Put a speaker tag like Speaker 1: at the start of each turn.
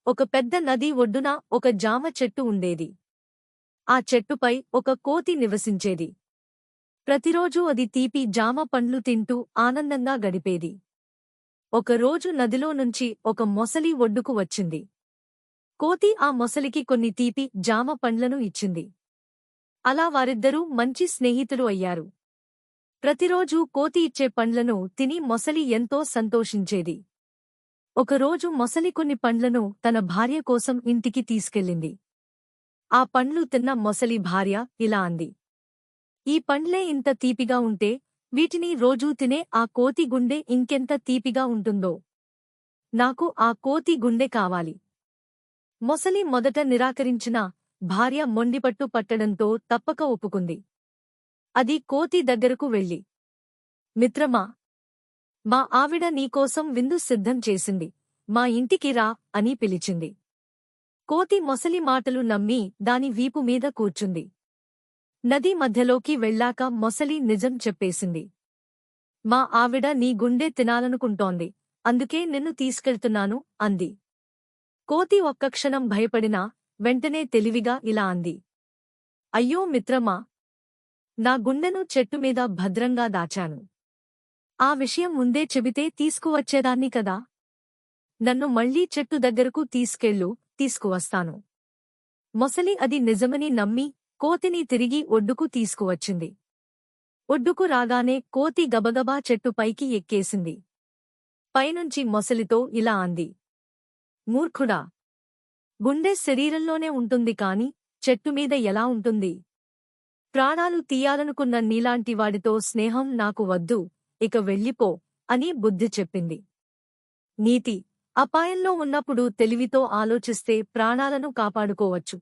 Speaker 1: ఒక పెద్ద నది ఒడ్డున ఒక జామ చెట్టు ఉండేది. ఆ చెట్టుపై ఒక కోతి నివసించేది. ప్రతిరోజూ అది తీపి జామ పండ్లు తింటూ ఆనందంగా గడిపేది. ఒకరోజు నదిలో నుంచి ఒక మొసలి ఒడ్డుకు వచ్చింది. కోతి ఆ మొసలికి కొన్ని తీపి జామ పండ్లను ఇచ్చింది. అలా వారిద్దరూ మంచి స్నేహితులు అయ్యారు. ప్రతిరోజూ కోతి ఇచ్చే పండ్లను తిని మొసలి ఎంతో సంతోషించేది. ఒకరోజు మొసలి కొన్ని పండ్లను తన భార్య కోసం ఇంటికి తీసుకెళ్ళింది. ఆ పండ్లు తిన్న మొసలి భార్య ఇలా అంది: ఈ పండ్లే ఇంత తీపిగా ఉంటే వీటిని రోజూ తినే ఆ కోతి గుండె ఇంకెంత తీపిగా ఉంటుందో. నాకు ఆ కోతి గుండె కావాలి. మొసలి మొదట నిరాకరించినా భార్య మొండిపట్టు పట్టడంతో తప్పక ఒప్పుకుంది. అది కోతి దగ్గరకు వెళ్ళి, మిత్రమా, మా ఆవిడ నీకోసం విందు సిద్ధం చేసింది, మా ఇంటికి రా అని పిలిచింది. కోతి మొసలి మాటలు నమ్మి దాని వీపు మీద కూర్చుంది. నది మధ్యలోకి వెళ్ళాక మొసలి నిజం చెప్పేసింది. మా ఆవిడ నీ గుండె తినాలనుకుంటోంది, అందుకే నిన్ను తీసుకెళ్తున్నాను అంది. కోతి ఒక్క క్షణం భయపడినా వెంటనే తెలివిగా ఇలా అంది: అయ్యో మిత్రమా, నా గుండెను చెట్టుమీద భద్రంగా దాచాను. ఆ విషయం ముందే చెబితే తీసుకువచ్చేదాన్ని కదా. నన్ను మళ్లీ చెట్టు దగ్గరకు తీసుకువస్తాను. మొసలి అది నిజమని నమ్మి కోతిని తిరిగి ఒడ్డుకు తీసుకువచ్చింది. ఒడ్డుకు రాగానే కోతి గబగబా చెట్టు పైకి ఎక్కేసింది. పైనుంచి మొసలితో ఇలా అంది: మూర్ఖుడా, గుండె శరీరంలోనే ఉంటుంది కాని చెట్టుమీద ఎలా ఉంటుంది? ప్రాణాలు తీయాలనుకున్న నీలాంటి వాడితో స్నేహం నాకు వద్దు, ఇక వెళ్ళిపో అని బుద్ధి చెప్పింది. నీతి: అపాయంలో ఉన్నప్పుడు తెలివితో ఆలోచిస్తే ప్రాణాలను కాపాడుకోవచ్చు.